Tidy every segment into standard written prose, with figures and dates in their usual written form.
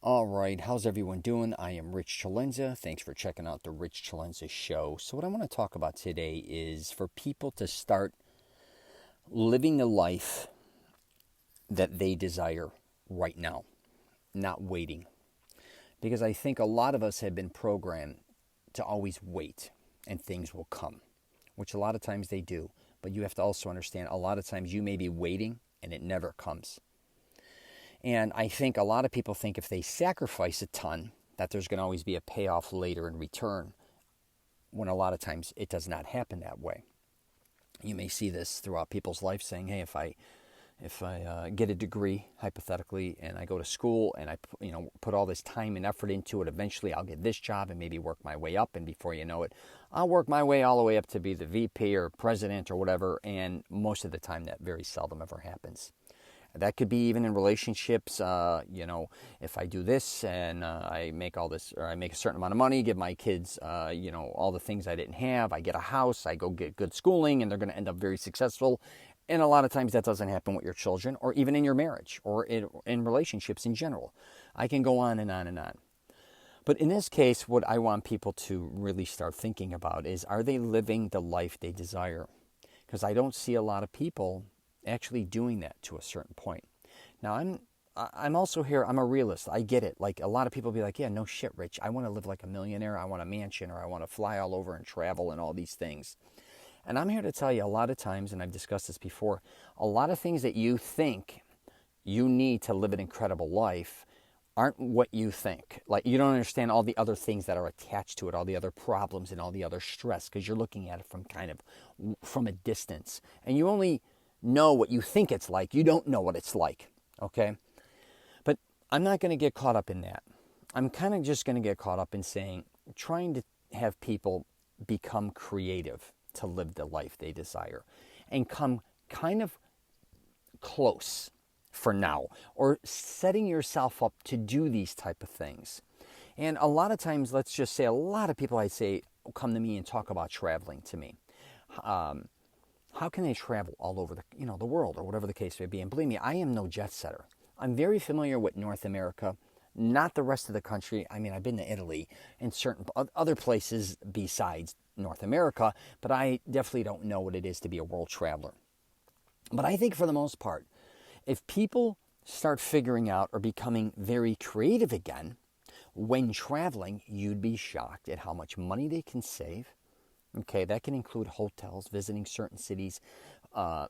All right, how's everyone doing? I am Rich CELENZA. Thanks for checking out the Rich CELENZA show. So, what I want to talk about today is for people to start living the life that they desire right now, not waiting. Because I think a lot of us have been programmed to always wait and things will come, which a lot of times they do. But you have to also understand a lot of times you may be waiting and it never comes. And I think a lot of people think if they sacrifice a ton, that there's going to always be a payoff later in return, when a lot of times it does not happen that way. You may see this throughout people's life saying, hey, if I get a degree, hypothetically, and I go to school and I put all this time and effort into it, eventually I'll get this job and maybe work my way up. And before you know it, I'll work my way all the way up to be the VP or president or whatever. And most of the time that very seldom ever happens. That could be even in relationships. If I do this and I make all this, or I make a certain amount of money, give my kids, all the things I didn't have. I get a house, I go get good schooling, and they're going to end up very successful. And a lot of times that doesn't happen with your children, or even in your marriage, or in relationships in general. I can go on and on and on. But in this case, what I want people to really start thinking about is, are they living the life they desire? Because I don't see a lot of people actually doing that to a certain point. Now, I'm also here, I'm a realist. I get it. Like, a lot of people be like, yeah, no shit, Rich. I want to live like a millionaire. I want a mansion, or I want to fly all over and travel and all these things. And I'm here to tell you, a lot of times, and I've discussed this before, a lot of things that you think you need to live an incredible life aren't what you think. Like, you don't understand all the other things that are attached to it, all the other problems and all the other stress, because you're looking at it from a distance. And you only know what you think it's like. You don't know what it's like, okay? But I'm not going to get caught up in that. I'm kind of just going to get caught up in trying to have people become creative to live the life they desire and come kind of close for now, or setting yourself up to do these type of things. And a lot of times, let's just say, a lot of people, I'd say, come to me and talk about traveling to me. How can they travel all over the world, or whatever the case may be? And believe me, I am no jet setter. I'm very familiar with North America, not the rest of the country. I mean, I've been to Italy and certain other places besides North America, but I definitely don't know what it is to be a world traveler. But I think for the most part, if people start figuring out or becoming very creative again when traveling, you'd be shocked at how much money they can save. Okay, that can include hotels, visiting certain cities,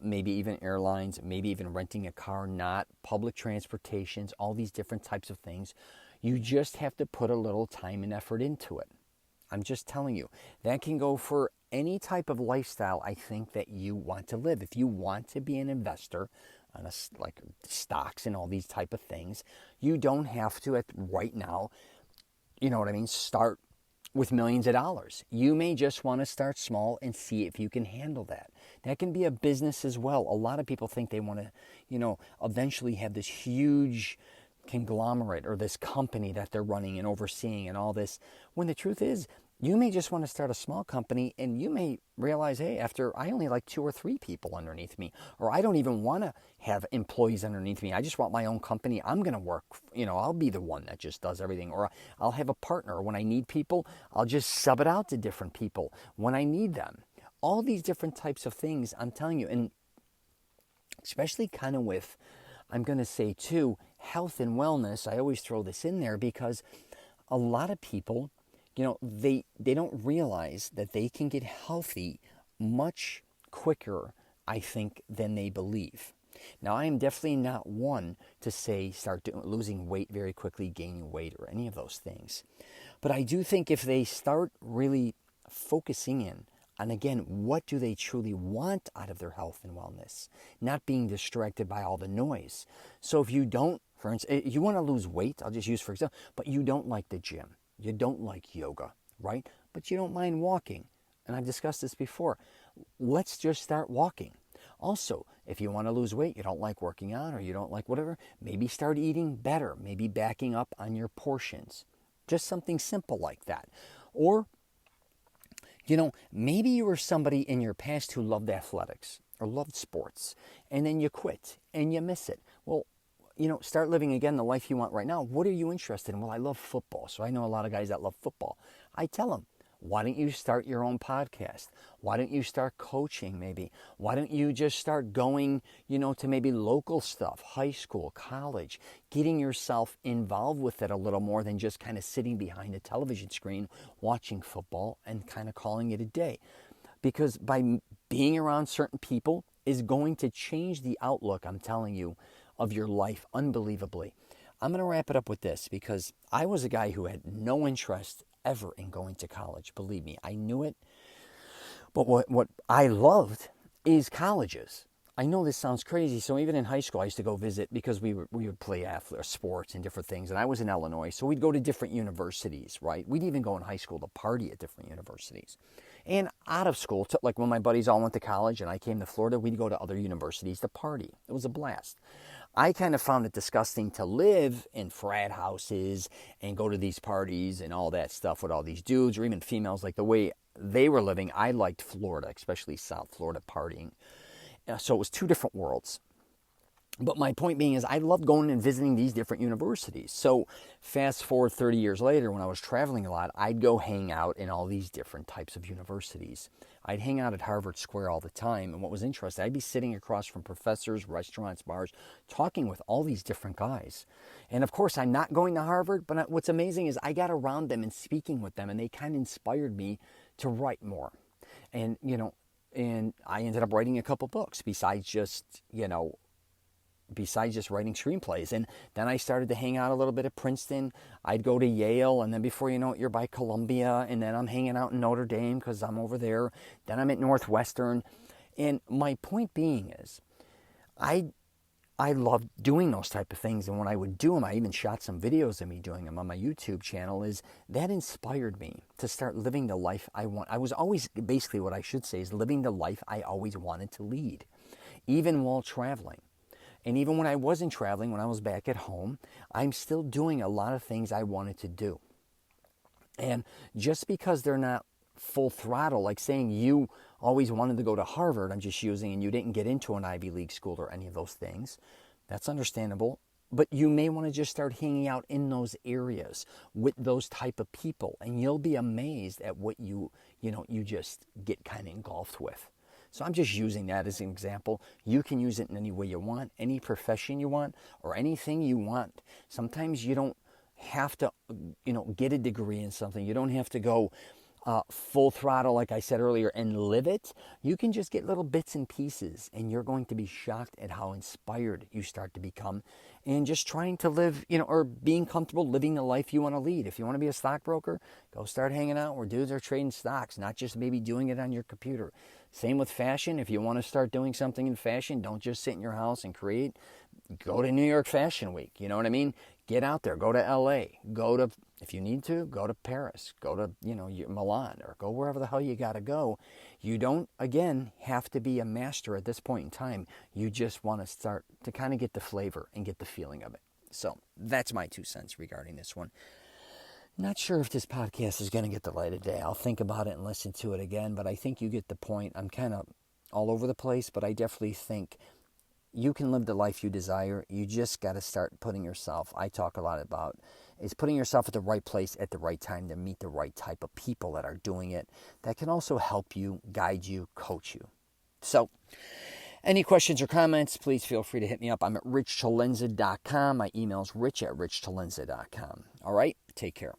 maybe even airlines, maybe even renting a car, not public transportations, all these different types of things. You just have to put a little time and effort into it. I'm just telling you, that can go for any type of lifestyle I think that you want to live. If you want to be an investor on like stocks and all these type of things, you don't have to right now, you know what I mean, start with millions of dollars. You may just want to start small and see if you can handle that. That can be a business as well. A lot of people think they want to, eventually have this huge conglomerate or this company that they're running and overseeing and all this, when the truth is, you may just want to start a small company, and you may realize, hey, after I only like 2 or 3 people underneath me, or I don't even want to have employees underneath me. I just want my own company. I'm going to work, I'll be the one that just does everything, or I'll have a partner. When I need people, I'll just sub it out to different people when I need them. All these different types of things, I'm telling you, and especially kind of with, I'm going to say too, health and wellness. I always throw this in there because a lot of people, they don't realize that they can get healthy much quicker, I think, than they believe. Now, I am definitely not one to say start losing weight very quickly, gaining weight, or any of those things. But I do think if they start really focusing in on, again, what do they truly want out of their health and wellness, not being distracted by all the noise. So if you don't, for instance, you want to lose weight, I'll just use for example, but you don't like the gym. You don't like yoga, right? But you don't mind walking. And I've discussed this before. Let's just start walking. Also, if you want to lose weight, you don't like working out, or you don't like whatever, maybe start eating better, maybe backing up on your portions. Just something simple like that. Or, maybe you were somebody in your past who loved athletics or loved sports, and then you quit and you miss it. Well, start living again the life you want right now. What are you interested in? Well, I love football. So I know a lot of guys that love football. I tell them, why don't you start your own podcast? Why don't you start coaching maybe? Why don't you just start going, to maybe local stuff, high school, college, getting yourself involved with it a little more than just kind of sitting behind a television screen watching football and kind of calling it a day. Because by being around certain people is going to change the outlook, I'm telling you, of your life unbelievably. I'm going to wrap it up with this because I was a guy who had no interest ever in going to college. Believe me, I knew it. But what I loved is colleges. I know this sounds crazy. So even in high school, I used to go visit because we would play sports and different things. And I was in Illinois, so we'd go to different universities, right? We'd even go in high school to party at different universities. And out of school, like when my buddies all went to college and I came to Florida, we'd go to other universities to party. It was a blast. I kind of found it disgusting to live in frat houses and go to these parties and all that stuff with all these dudes or even females. Like the way they were living, I liked Florida, especially South Florida partying. So it was two different worlds. But my point being is I loved going and visiting these different universities. So fast forward 30 years later, when I was traveling a lot, I'd go hang out in all these different types of universities. I'd hang out at Harvard Square all the time. And what was interesting, I'd be sitting across from professors, restaurants, bars, talking with all these different guys. And of course, I'm not going to Harvard, but what's amazing is I got around them and speaking with them, and they kind of inspired me to write more. And, and I ended up writing a couple books besides just writing screenplays. And then I started to hang out a little bit at Princeton. I'd go to Yale, and then before you know it, you're by Columbia, and then I'm hanging out in Notre Dame because I'm over there. Then I'm at Northwestern. And my point being is, I loved doing those type of things, and when I would do them, I even shot some videos of me doing them on my YouTube channel, is that inspired me to start living the life I want. I was always, basically what I should say is living the life I always wanted to lead, even while traveling. And even when I wasn't traveling, when I was back at home, I'm still doing a lot of things I wanted to do. And just because they're not full throttle, like saying you always wanted to go to Harvard, I'm just using, and you didn't get into an Ivy League school or any of those things, that's understandable. But you may want to just start hanging out in those areas with those type of people, and you'll be amazed at what you just get kind of engulfed with. So I'm just using that as an example. You can use it in any way you want, any profession you want, or anything you want. Sometimes you don't have to, get a degree in something. You don't have to go full throttle, like I said earlier, and live it. You can just get little bits and pieces, and you're going to be shocked at how inspired you start to become, and just trying to live, or being comfortable living the life you want to lead. If you want to be a stockbroker, go start hanging out where dudes are trading stocks, not just maybe doing it on your computer. Same with fashion. If you want to start doing something in fashion, don't just sit in your house and create. Go to New York Fashion Week. You know what I mean? Get out there. Go to LA. Go to, if you need to, go to Paris. Go to, Milan, or go wherever the hell you got to go. You don't, again, have to be a master at this point in time. You just want to start to kind of get the flavor and get the feeling of it. So that's my 2 cents regarding this one. Not sure if this podcast is going to get the light of day. I'll think about it and listen to it again, but I think you get the point. I'm kind of all over the place, but I definitely think you can live the life you desire. You just got to start putting yourself, I talk a lot about, is putting yourself at the right place at the right time to meet the right type of people that are doing it, that can also help you, guide you, coach you. So, any questions or comments, please feel free to hit me up. I'm at richcelenza.com. My email is rich@richcelenza.com. All right, take care.